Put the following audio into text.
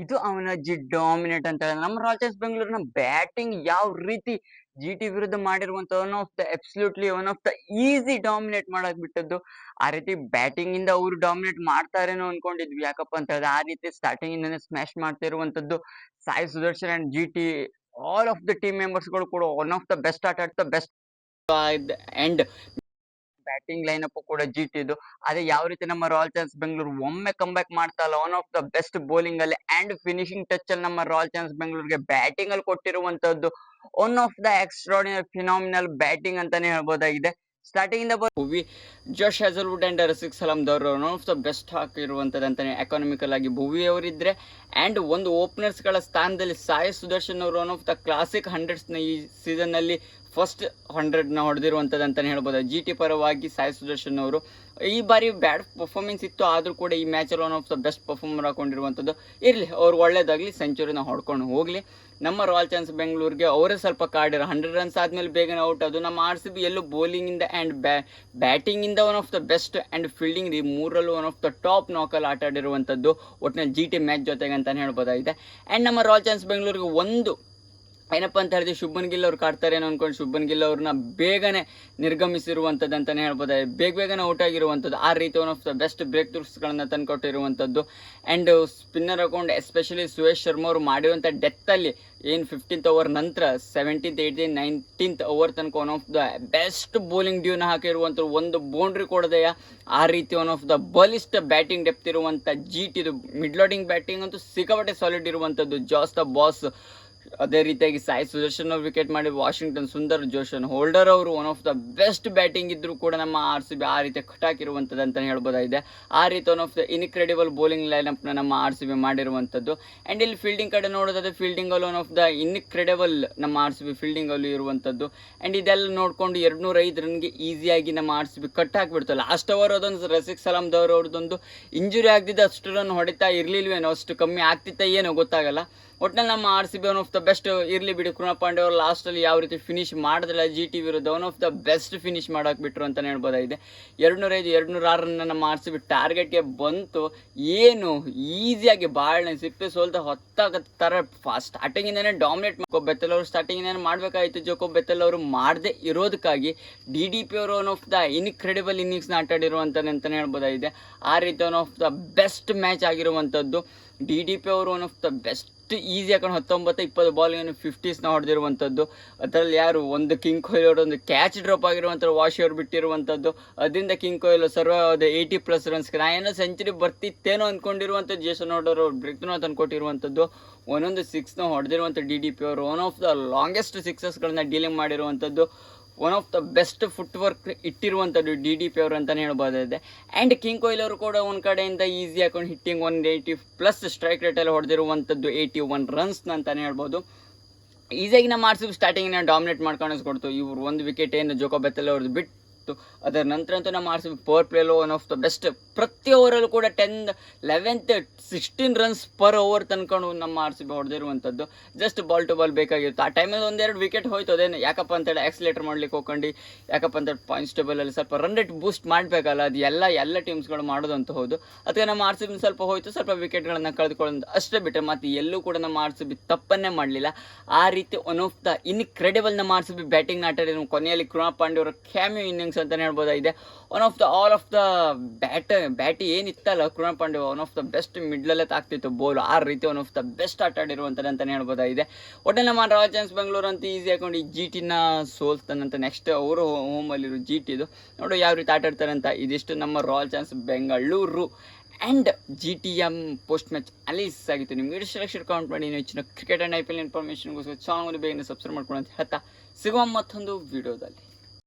ಇದು ಅವನ ಡಾಮಿನೇಟ್ ಅಂತ ಹೇಳಿ ನಮ್ಮ ರಾಯಲ್ ಚಾಲೆಂಜರ್ಸ್ ಬೆಂಗಳೂರಿನ ಬ್ಯಾಟಿಂಗ್ ಯಾವ ರೀತಿ ಜಿಟಿ ವಿರುದ್ಧ ಮಾಡಿರುವಂತ one of the absolutely one of the easy dominate ಮಾಡಕ್ ಬಿಟ್ಟದ್ದು. ಆ ರೀತಿ ಬ್ಯಾಟಿಂಗ್ ಇಂದ ಅವರು ಡಾಮಿನೇಟ್ ಮಾಡ್ತಾರೇನೋ ಅನ್ಕೊಂಡಿದ್ವಿ, ಯಾಕಪ್ಪ ಅಂತ ಹೇಳಿದ್ರೆ ಆ ರೀತಿ ಸ್ಟಾರ್ಟಿಂಗ್ ಇಂದಾನೆ ಸ್ಮ್ಯಾಶ್ ಮಾಡ್ತಾ ಇರುವಂತದ್ದು Sai Sudarshan and GT. All of the team members ಗಳು ಕೂಡ ಒನ್ ಆಫ್ ದ ಬೆಸ್ಟ್ ಆಟ ಆಡ್ತಾ best and batting line up ಕೂಡ ಜಿಟಿದು. ಅದೇ ಯಾವ ರೀತಿ ನಮ್ಮ ರಾಯಲ್ ಚಾಲೆಂಜರ್ಸ್ ಬೆಂಗಳೂರು ಒಮ್ಮೆ ಕಮ್‌ಬ್ಯಾಕ್ ಮಾಡ್ತಾ ಇಲ್ಲ, one of the best bowling ಅಲ್ಲಿ ಅಂಡ್ ಫಿನಿಶಿಂಗ್ ಟಚ್ ಅಲ್ಲಿ ನಮ್ಮ ರಾಯಲ್ ಚಾಲೆಂಜರ್ಸ್ ಬೆಂಗಳೂರಿಗೆ ಬ್ಯಾಟಿಂಗ್ ಅಲ್ಲಿ ಕೊಟ್ಟಿರುವಂತದ್ದು one of the extraordinary phenomenal batting ಅಂತಾನೆ ಹೇಳ್ಬೋದಾಗಿದೆ. ಸ್ಟಾರ್ಟಿಂಗ್ ಇಂದ Bhuvi, Josh Hazlewood and Rasikh Salam ದವರು ಒನ್ ಆಫ್ ದ ಬೆಸ್ಟ್ ಹಾಕಿರುವಂತದ್ದು ಅಂತಾನೆ ಎಕಾನಮಿಕಲ್ ಆಗಿ ಭುವಿ ಅವರಿದ್ರೆ. ಅಂಡ್ ಒಂದು ಓಪನರ್ಸ್ ಗಳ ಸ್ಥಾನದಲ್ಲಿ ಸಾಯಿ ಸುದರ್ಶನ್ ಅವರು one of the classic hundreds ನ ಈ ಸೀಸನ್ ನಲ್ಲಿ ಫಸ್ಟ್ 100 ನ ಹೊಡೆದಿರುವಂತದ್ದು ಅಂತಾನೆ ಹೇಳ್ಬೋದು. ಜಿಟಿ ಪರವಾಗಿ ಸಾಯಿ ಸುದರ್ಶನ್ ಅವರು ಈ ಬಾರಿ ಬ್ಯಾಡ್ ಪರ್ಫಾರ್ಮೆನ್ಸ್ ಇತ್ತು, ಆದ್ರೂ ಕೂಡ ಈ ಮ್ಯಾಚ್ ಅಲ್ಲಿ one of the best performer ಹಾಕೊಂಡಿರುವಂತದ್ದು. ಇರ್ಲಿ, ಅವ್ರು ಒಳ್ಳೇದಾಗ್ಲಿ, ಸೆಂಚುರಿನ ಹೊಡ್ಕೊಂಡು ಹೋಗ್ಲಿ. ನಮ್ಮ ರಾಯಲ್ ಚಾಲೆಂಜರ್ಸ್ ಬೆಂಗಳೂರಿಗೆ ಅವರೇ ಸ್ವಲ್ಪ ಕಾಡಿರೋ 100 ರನ್ಸ್ ಆದ್ಮೇಲೆ ಬೇಗನೆ ಔಟ್. ಅದು ನಮ್ಮ ಆರ್ ಸಿ ಬಿ ಎಲ್ಲೂ ಬೌಲಿಂಗ್ ಇಂದ ಅಂಡ್ ಬ್ಯಾಟಿಂಗ್ ಇಂದ one of the best and fielding ಈ ಮೂರಲ್ಲೂ ಒನ್ ಆಫ್ ದ ಟಾಪ್ ನಾಕಲ್ಲಿ ಆಟ ಆಡಿರುವಂತದ್ದು ಒಟ್ಟಿನಲ್ಲಿ ಜಿಟಿ ಮ್ಯಾಚ್ ಜೊತೆಗೆ ಅಂತಾನೆ ಹೇಳ್ಬೋದಾಗಿದೆ. ಅಂಡ್ ನಮ್ಮ ರಾಯಲ್ ಚಾಲೆಂಜರ್ಸ್ ಬೆಂಗಳೂರಿಗೆ ಒಂದು ಏನಪ್ಪಾ ಅಂತ ಹೇಳಿದ್ರೆ ಶುಭನ್ ಗಿಲ್ ಅವ್ರು ಕಾಡ್ತಾರೆ ಅನ್ಕೊಂಡು ಶುಭನ್ ಗಿಲ್ ಅವ್ರನ್ನ ಬೇಗನೆ ನಿರ್ಗಮಿಸಿರುವಂಥದ್ದು ಅಂತಾನೆ ಹೇಳ್ಬೋದು. ಬೇಗನೆ ಔಟ್ ಆಗಿರುವಂಥದ್ದು, ಆ ರೀತಿ one of the best break ಥ್ರೂಸ್ಗಳನ್ನ ತಂದುಕೊಟ್ಟಿರುವಂಥದ್ದು. And spinner account especially Suresh Sharma ಅವರು ಮಾಡಿರುವಂಥ ಡೆತ್ತಲ್ಲಿ ಏನು 15th ಓವರ್ ನಂತರ 17th 18th 19th ಓವರ್ ತನಕ one of the best bowling ಡ್ಯೂನ ಹಾಕಿರುವಂಥ ಒಂದು ಬೌಂಡ್ರಿ ಕೊಡದೆಯ ಆ ರೀತಿ ಒನ್ ಆಫ್ ದ ಬಲಿಷ್ಠ ಬ್ಯಾಟಿಂಗ್ ಡೆಪ್ತ್ ಇರುವಂಥ ಜಿಟಿದು ಮಿಡ್ ಲೋಡಿಂಗ್ ಬ್ಯಾಟಿಂಗ್ ಅಂತೂ ಸಿಕ್ಕಾಪಟ್ಟೆ ಸಾಲಿಡ್ ಇರುವಂಥದ್ದು. ಜಾಸ್ ದ ಬಾಸ್. ಅದೇ ರೀತಿಯಾಗಿ ಸಾಯಿ ಸುದರ್ಶನ್ ಅವ್ರು ವಿಕೆಟ್ ಮಾಡಿ ವಾಷಿಂಗ್ಟನ್ ಸುಂದರ್, ಜೋಶನ್ ಹೋಲ್ಡರ್ ಅವರು one of the best batting ಇದ್ರು ಕೂಡ ನಮ್ಮ ಆರ್ ಸಿ ಬಿ ಆ ರೀತಿ ಕಟ್ಟಾಕಿರುವಂಥದ್ದು ಅಂತಲೇ ಹೇಳ್ಬೋದಾಗಿದೆ. ಆ ರೀತಿ one of the incredible bowling ಲೈನಪ್ನ ನಮ್ಮ ಆರ್ ಸಿ ಬಿ ಮಾಡಿರುವಂಥದ್ದು. ಆ್ಯಂಡ್ ಇಲ್ಲಿ ಫೀಲ್ಡಿಂಗ್ ಕಡೆ ನೋಡೋದಾದ್ರೆ ಫೀಲ್ಡಿಂಗಲ್ಲಿ ಒನ್ ಆಫ್ ದ ಇನ್ಕ್ರೆಡಿಬಲ್ ನಮ್ಮ ಆರ್ ಸಿ ಬಿ ಫೀಲ್ಡಿಂಗಲ್ಲಿ ಇರುವಂಥದ್ದು. ಆ್ಯಂಡ್ ಇದೆಲ್ಲ ನೋಡಿಕೊಂಡು 205 ರನ್ಗೆ ಈಸಿಯಾಗಿ ನಮ್ಮ ಆರ್ ಸಿ ಬಿ ಕಟ್ ಹಾಕಿಬಿಡ್ತಲ್ಲ. ಲಾಸ್ಟ್ ಓವರ್ ಅದೊಂದು ರಸಿಕ್ ಸಲಾಮ್ ದವ್ರು ಅವ್ರದ್ದೊಂದು ಇಂಜುರಿ ಆಗ್ತಿದ್ದ ಅಷ್ಟು ರನ್ ಹೊಡಿತಾ ಇರಲಿಲ್ವೇನೋ, ಅಷ್ಟು ಕಮ್ಮಿ ಆಗ್ತಿತ್ತ ಏನೋ ಗೊತ್ತಾಗಲ್ಲ. ಒಟ್ಟಿನಲ್ಲಿ ನಮ್ಮ R C B one of the best ಇರಲಿ ಬಿಡಿ. ಕೃಣಾಲ್ ಪಾಂಡೆ ಅವರು ಲಾಸ್ಟಲ್ಲಿ ಯಾವ ರೀತಿ ಫಿನಿಶ್ ಮಾಡಿದ್ರಲ್ಲ ಜಿ ಟಿ ವಿರುದ್ಧ one of the best finish ಮಾಡಕ್ಕೆ ಬಿಟ್ಟರು ಅಂತಲೇ ಹೇಳ್ಬೋದಾಗಿದೆ. 205 206 ರನ್ನ ನಮ್ಮ ಆರ್ ಸಿ ಬಿ ಟಾರ್ಗೆಟ್ಗೆ ಬಂತು. ಏನು ಈಸಿಯಾಗಿ ಬಾಳ್ನೆ ಸಿಪ್ಪೆ ಸೋಲ್ತಾ ಹೊತ್ತಾಗ ಥರ ಸ್ಟಾರ್ಟಿಂಗಿಂದನೇ ಡಾಮಿನೇಟ್ ಜೋಕೋಬ್ ಬೆಥೆಲ್ ಅವರು ಸ್ಟಾರ್ಟಿಂಗಿಂದನೇ ಮಾಡಬೇಕಾಗಿತ್ತು. ಜೋಕೋಬ್ ಬೆಥೆಲ್ ಅವರು ಮಾಡದೆ ಇರೋದಕ್ಕಾಗಿ ಡಿ ಡಿ ಪಿ ಅವರು ಒನ್ ಆಫ್ ದ ಇನ್ಕ್ರೆಡಿಬಲ್ ಇನ್ನಿಂಗ್ಸ್ನ ಆಟ ಆಡಿರುವಂಥದ್ದು ಅಂತಲೇ ಹೇಳ್ಬೋದಾಗಿದೆ. ಆ ರೀತಿ one of the best match ಆಗಿರುವಂಥದ್ದು. ಡಿ ಡಿ ಪಿ ಅವರು one of the best easy ಹಾಕೊಂಡು 19-20 ಬಾಲಿಂಗ್ 50ಸ್ನ ಹೊಡೆದಿರುವಂಥದ್ದು. ಅದರಲ್ಲಿ ಯಾರು ಒಂದು ಕಿಂಗ್ ಕೊಹ್ಲಿ ಅವರು ಒಂದು ಕ್ಯಾಚ್ ಡ್ರಾಪ್ ಆಗಿರುವಂಥ ವಾಶಿ ಅವರು ಬಿಟ್ಟಿರುವಂಥದ್ದು. ಅದರಿಂದ ಕಿಂಗ್ ಕೊಹ್ಲಿ ಸರ್ವ್ 80+ ರನ್ಸ್. ನಾ ಏನೋ ಸೆಂಚುರಿ ಬರ್ತಿತ್ತೇನೋ ಅಂದ್ಕೊಂಡಿರುವಂಥದ್ದು. ಜೇಸನ್ ಹೋಲ್ಡರ್ ಅವರು ಬ್ರೇಕ್ ಥ್ರೂ ತಂದುಕೊಟ್ಟಿರುವಂಥದ್ದು. ಒಂದೊಂದು 6ನ ಹೊಡೆದಿರುವಂಥ ಡಿ ಡಿ ಪಿ ಅವರು ಒನ್ ಆಫ್ ದ ಲಾಂಗೆಸ್ಟ್ ಸಿಕ್ಸಸ್ಗಳನ್ನ ಡೀಲಿಂಗ್ ಮಾಡಿರುವಂಥದ್ದು. One of the best footwork ಇಟ್ಟಿರುವಂಥದ್ದು ಡಿ ಡಿ ಪಿ ಅವರು ಅಂತಲೇ ಹೇಳ್ಬೋದಾಗಿದೆ. ಆ್ಯಂಡ್ ಕಿಂಗ್ ಕೊಹ್ಲಿ ಅವರು ಕೂಡ ಒಂದು ಕಡೆಯಿಂದ ಈಸಿ ಹಾಕೊಂಡು ಹಿಟ್ಟಿಂಗ್ 180+ ಸ್ಟ್ರೈಕ್ ರೇಟಲ್ಲಿ ಹೊಡೆದಿರುವಂಥದ್ದು 81 ರನ್ಸ್ನ ಅಂತಲೇ ಹೇಳ್ಬೋದು. ಈಸಿಯಾಗಿ ನಮ್ಮ ಆರ್ ಸಿ ಬಿ ಸ್ಟಾರ್ಟಿಂಗಿನ ಡಾಮಿನೇಟ್ ಮಾಡ್ಕೊಂಡು ಕೊಡ್ತು. ಇವರು ಒಂದು ವಿಕೆಟ್ ಏನು ಜೋಕೋಬ್ ಬೆಥೆಲ್ ಅವ್ರದ್ದು ಬಿಟ್ಟು ಅದರ ನಂತರ ಅಂತೂ ನಮ್ಮ ಆರ್ ಸಿ ಬಿ ಪವರ್ ಪ್ಲೇಲೂ ಒನ್ ಆಫ್ ದ ಬೆಸ್ಟ್. ಪ್ರತಿ ಓವರಲ್ಲೂ ಕೂಡ 10th 11th 16 runs per over ತನ್ಕೊಂಡು ನಮ್ಮ ಆರ್ ಸಿ ಬಿ ಹೊಡೆದಿರುವಂಥದ್ದು. ಜಸ್ಟ್ ಬಾಲ್ ಟು ಬಾಲ್ ಬೇಕಾಗಿತ್ತು. ಆ ಟೈಮಲ್ಲಿ 1-2 ವಿಕೆಟ್ ಹೋಯ್ತು. ಅದೇನು ಯಾಕಪ್ಪ ಅಂತೇಳಿ ಆಕ್ಸಿಲೇಟರ್ ಮಾಡ್ಲಿಕ್ಕೆ ಹೋಗ್ಕೊಂಡು ಯಾಕಪ್ಪ ಅಂತೇಳಿ ಪಾಯಿಂಟ್ಸ್ ಟೇಬಲಲ್ಲಿ ಸ್ವಲ್ಪ ರನ್ ರೇಟ್ ಬೂಸ್ಟ್ ಮಾಡಬೇಕಲ್ಲ, ಅದು ಎಲ್ಲ ಟೀಮ್ಸ್ಗಳು ಮಾಡೋದಂತ ಹೌದು. ಅದಕ್ಕೆ ನಮ್ಮ ಆರ್ ಸಿ ಬಿ ಸ್ವಲ್ಪ ಹೋಯ್ತು, ಸ್ವಲ್ಪ ವಿಕೆಟ್ಗಳನ್ನು ಕಳೆದುಕೊಳ್ಳೋದು ಅಷ್ಟೇ ಬಿಟ್ಟರೆ ಮತ್ತೆ ಎಲ್ಲೂ ಕೂಡ ನಮ್ಮ ಆರ್ ಸಿ ಬಿ ತಪ್ಪನ್ನೇ ಮಾಡಲಿಲ್ಲ. ಆ ರೀತಿ ಒನ್ ಆಫ್ ದ ಇನ್ಕ್ರೆಡಿಬಲ್ ನಮ್ಮ ಆರ್ ಸಿ ಬಿ ಬ್ಯಾಟಿಂಗ್ ಆಟ ಆಡಿದ್ರು. ಕೊನೆಯಲ್ಲಿ ಕೃಣಾಲ್ ಪಾಂಡೆ ಅವರ ಕ್ಯಾಮಿಯೋ ಇನ್ನಿಂಗ್ಸ್ ಅಂತಲೇ ಹೇಳ್ಬೋದಾಗಿದೆ. One of the all of the ಬ್ಯಾಟಿ ಏನಿತ್ತಲ್ಲ Krunal Pande one of the best ಮಿಡ್ಲಲ್ಲೇ ತಾಕ್ತಿತ್ತು ಬೋಲ್. ಆ ರೀತಿ ಒನ್ ಆಫ್ ದ ಬೆಸ್ಟ್ ಆಟ ಆಡಿರುವಂಥದ್ದು ಅಂತಲೇ ಹೇಳ್ಬೋದಾಗಿದೆ. ಒಟ್ಟೆ ನಮ್ಮ ರಾಯಲ್ ಚಾಲೆಂಜರ್ಸ್ ಬೆಂಗಳೂರು ಅಂತ ಈಸಿ ಹಾಕೊಂಡು ಈ ಜಿ ಟಿನ ಸೋಲ್ತಾನಂತ. ನೆಕ್ಸ್ಟ್ ಅವರು ಹೋಮಲ್ಲಿರೋ ಜಿ ಟಿದು ನೋಡು ಯಾವ ರೀತಿ ಆಟ ಆಡ್ತಾರೆ ಅಂತ. ಇದಿಷ್ಟು ನಮ್ಮ Royal Challengers Bengaluru and G T M post match analysis ಆಗಿತ್ತು. ನಿಮ್ಗೆ ಇಷ್ಟು ಕಮೆಂಟ್ ಮಾಡಿ. ಹೆಚ್ಚಿನ cricket and I P L ಇನ್ಫಾರ್ಮೇಷನ್ಗೋಸ್ಕರ ಚಾನಲ್ ಬೇಗನೆ ಸಬ್ಸ್ಕ್ರೈಬ್ ಮಾಡ್ಕೊಂಡು ಅಂತ ಹೇಳ್ತಾ ಸಿಗುವ ಮತ್ತೊಂದು ವಿಡಿಯೋದಲ್ಲಿ.